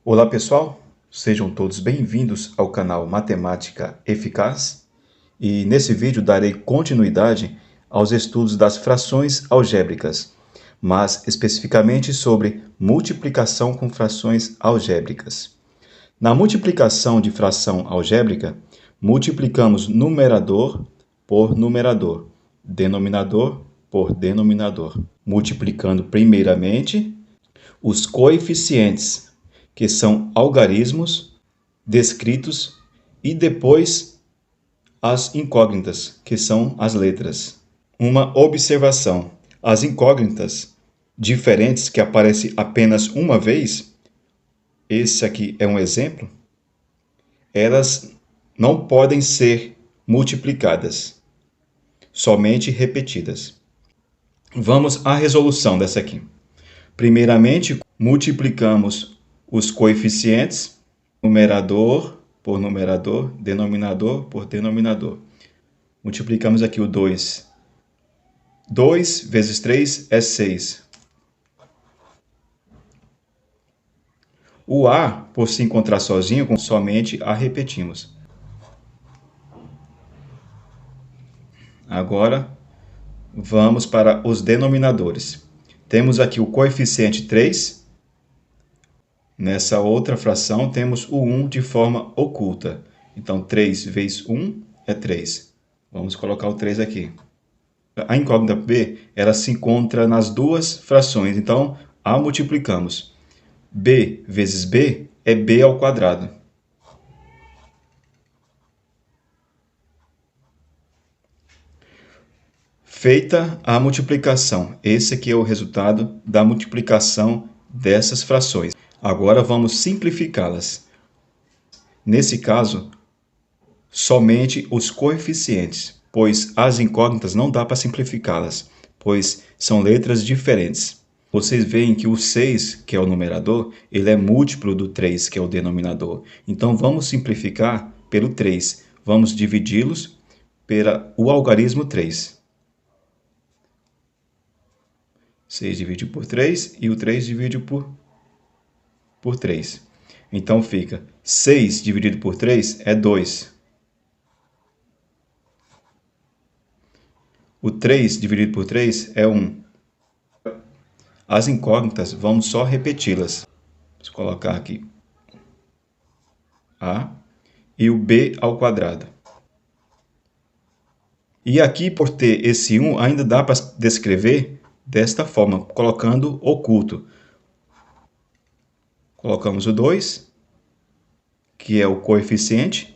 Olá pessoal, sejam todos bem-vindos ao canal Matemática Eficaz e nesse vídeo darei continuidade aos estudos das frações algébricas, mas especificamente sobre multiplicação com frações algébricas. Na multiplicação de fração algébrica, multiplicamos numerador por numerador, denominador por denominador, multiplicando primeiramente os coeficientes, que são algarismos descritos, e depois as incógnitas, que são as letras. Uma observação: as incógnitas diferentes que aparecem apenas uma vez, esse aqui é um exemplo, elas não podem ser multiplicadas, somente repetidas. Vamos à resolução dessa aqui. Primeiramente, multiplicamos os coeficientes, numerador por numerador, denominador por denominador. Multiplicamos aqui o 2. 2 vezes 3 é 6. O A, por se encontrar sozinho, somente A repetimos. Agora, vamos para os denominadores. Temos aqui o coeficiente 3. Nessa outra fração, temos o 1 de forma oculta. Então, 3 vezes 1 é 3. Vamos colocar o 3 aqui. A incógnita B, ela se encontra nas duas frações. Então, A multiplicamos. B vezes B é B ao quadrado. Feita a multiplicação, esse aqui é o resultado da multiplicação dessas frações. Agora vamos simplificá-las. Nesse caso, somente os coeficientes, pois as incógnitas não dá para simplificá-las, pois são letras diferentes. Vocês veem que o 6, que é o numerador, ele é múltiplo do 3, que é o denominador. Então vamos simplificar pelo 3. Vamos dividi-los pelo algarismo 3. 6 divide por 3 e o 3 divide por 3. Então fica 6 dividido por 3 é 2. O 3 dividido por 3 é 1. As incógnitas, vamos só repeti-las. Vamos colocar aqui A e o B ao quadrado. E aqui, por ter esse 1, ainda dá para descrever desta forma, colocando oculto. Colocamos o 2, que é o coeficiente,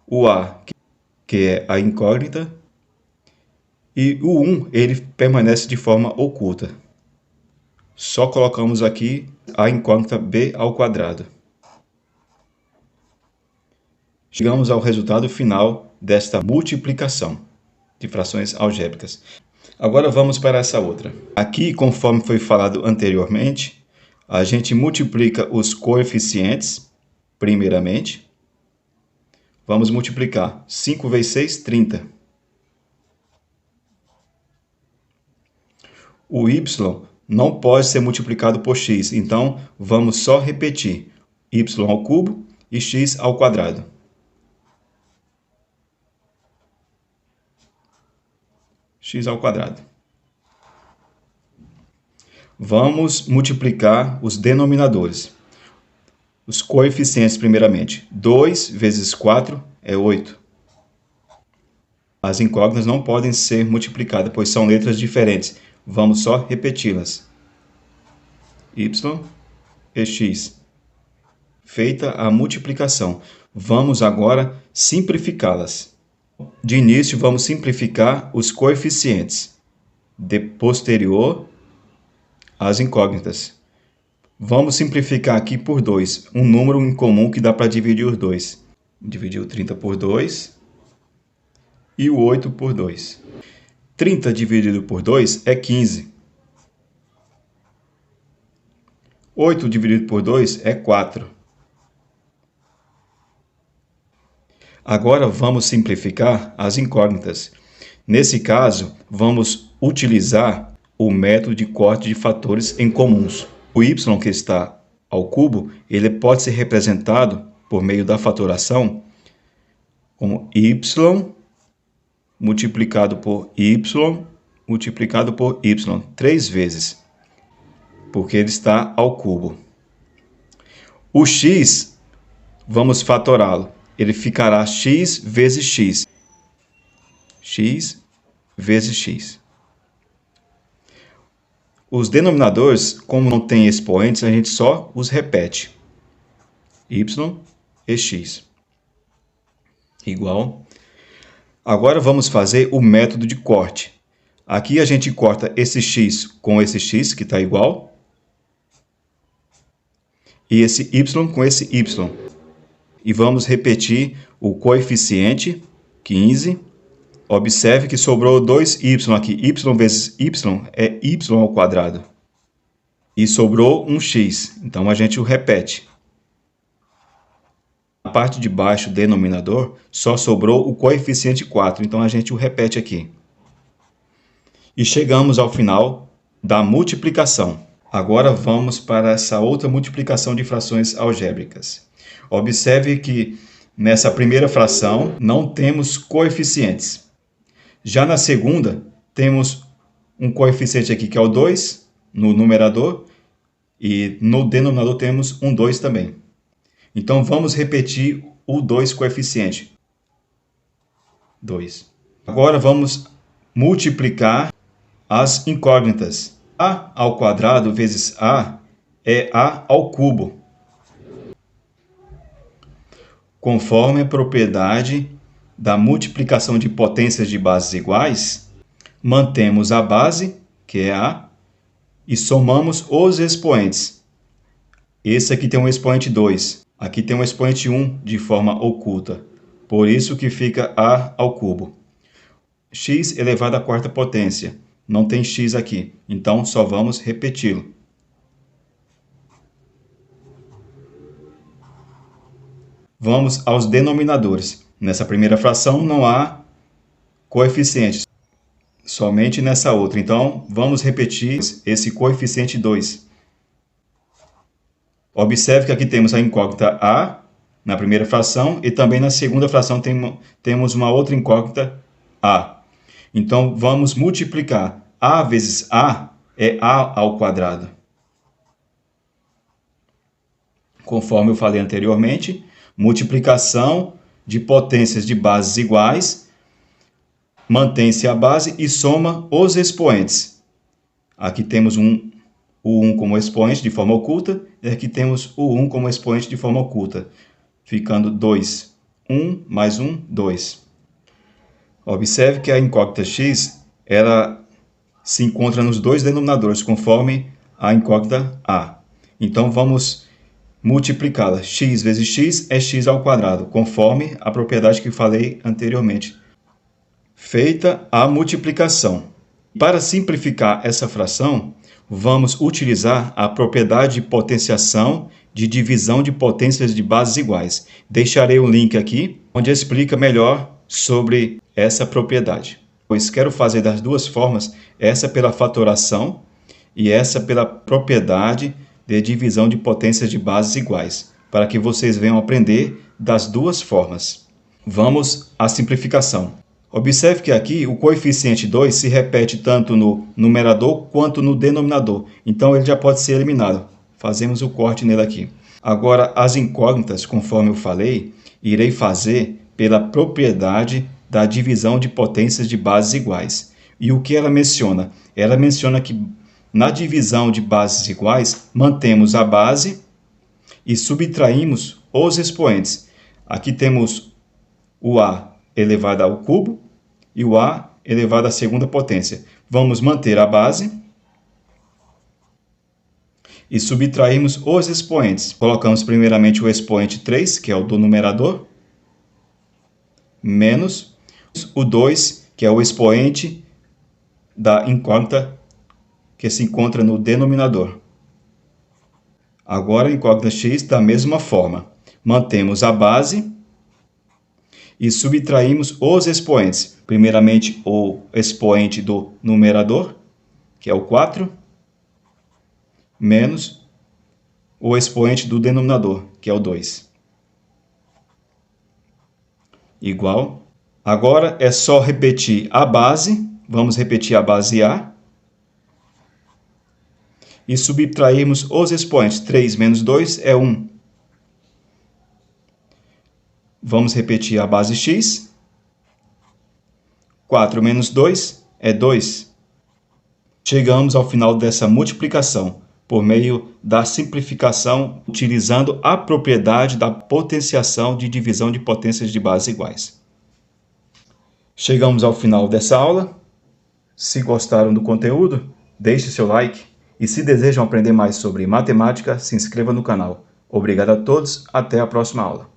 o A, que é a incógnita, e o 1, ele permanece de forma oculta. Só colocamos aqui a incógnita B ao quadrado. Chegamos ao resultado final desta multiplicação de frações algébricas. Agora vamos para essa outra. Aqui, conforme foi falado anteriormente, a gente multiplica os coeficientes, primeiramente. Vamos multiplicar 5 vezes 6, 30. O y não pode ser multiplicado por x, então vamos só repetir y ao cubo e x ao quadrado. X ao quadrado. Vamos multiplicar os denominadores. Os coeficientes primeiramente. 2 vezes 4 é 8. As incógnitas não podem ser multiplicadas, pois são letras diferentes. Vamos só repeti-las. Y e x. Feita a multiplicação, vamos agora simplificá-las. De início, vamos simplificar os coeficientes. De posterior, as incógnitas. Vamos simplificar aqui por 2, um número em comum que dá para dividir os dois. Dividir o 30 por 2 e o 8 por 2. 30 dividido por 2 é 15. 8 dividido por 2 é 4. Agora vamos simplificar as incógnitas. Nesse caso, vamos utilizar o método de corte de fatores em comuns. O y, que está ao cubo, ele pode ser representado por meio da fatoração como y multiplicado por y multiplicado por y, 3 vezes, porque ele está ao cubo. O x, vamos fatorá-lo. Ele ficará x vezes x. X vezes x. Os denominadores, como não tem expoentes, a gente só os repete. Y e x. Igual. Agora vamos fazer o método de corte. Aqui a gente corta esse x com esse x, que está igual. E esse y com esse y. E vamos repetir o coeficiente, 15. Observe que sobrou 2y aqui. Y vezes y é y ao quadrado. E sobrou um x. Então a gente o repete. Na parte de baixo, denominador, só sobrou o coeficiente 4. Então a gente o repete aqui. E chegamos ao final da multiplicação. Agora vamos para essa outra multiplicação de frações algébricas. Observe que nessa primeira fração não temos coeficientes. Já na segunda, temos um coeficiente aqui que é o 2 no numerador e no denominador temos um 2 também. Então vamos repetir o 2 coeficiente. 2. Agora vamos multiplicar as incógnitas. A ao quadrado vezes A é A ao cubo. Conforme a propriedade da multiplicação de potências de bases iguais, mantemos a base, que é A, e somamos os expoentes. Esse aqui tem um expoente 2, aqui tem um expoente 1 de forma oculta, por isso que fica A ao cubo. X elevado à quarta potência, não tem x aqui, então só vamos repeti-lo. Vamos aos denominadores. Nessa primeira fração não há coeficientes, somente nessa outra. Então, vamos repetir esse coeficiente 2. Observe que aqui temos a incógnita A na primeira fração e também na segunda fração temos uma outra incógnita A. Então, vamos multiplicar. A vezes A é A ao quadrado. Conforme eu falei anteriormente, multiplicação de potências de bases iguais, mantém-se a base e soma os expoentes. Aqui temos o 1 como expoente de forma oculta, e aqui temos o 1 como expoente de forma oculta, ficando 2. 1 mais 1, 2. Observe que a incógnita x ela se encontra nos dois denominadores, conforme a incógnita A. Então, vamos multiplicá-la. X vezes x é x ao quadrado, conforme a propriedade que falei anteriormente. Feita a multiplicação. Para simplificar essa fração, vamos utilizar a propriedade de potenciação de divisão de potências de bases iguais. Deixarei um link aqui, onde explica melhor sobre essa propriedade. Pois quero fazer das duas formas, essa pela fatoração e essa pela propriedade de divisão de potências de bases iguais, para que vocês venham aprender das duas formas. Vamos à simplificação. Observe que aqui o coeficiente 2 se repete tanto no numerador quanto no denominador, então ele já pode ser eliminado. Fazemos o corte nele aqui. Agora, as incógnitas, conforme eu falei, irei fazer pela propriedade da divisão de potências de bases iguais. E o que ela menciona? Ela menciona que na divisão de bases iguais, mantemos a base e subtraímos os expoentes. Aqui temos o A elevado ao cubo e o A elevado à segunda potência. Vamos manter a base e subtraímos os expoentes. Colocamos primeiramente o expoente 3, que é o do numerador, menos o 2, que é o expoente da incógnita que se encontra no denominador. Agora, a incógnita x da mesma forma. Mantemos a base e subtraímos os expoentes. Primeiramente, o expoente do numerador, que é o 4, menos o expoente do denominador, que é o 2. Igual. Agora é só repetir a base. Vamos repetir a base A. E subtrairmos os expoentes. 3 menos 2 é 1. Vamos repetir a base x. 4 menos 2 é 2. Chegamos ao final dessa multiplicação por meio da simplificação, utilizando a propriedade da potenciação de divisão de potências de base iguais. Chegamos ao final dessa aula. Se gostaram do conteúdo, deixe seu like e se desejam aprender mais sobre matemática, se inscreva no canal. Obrigado a todos, até a próxima aula.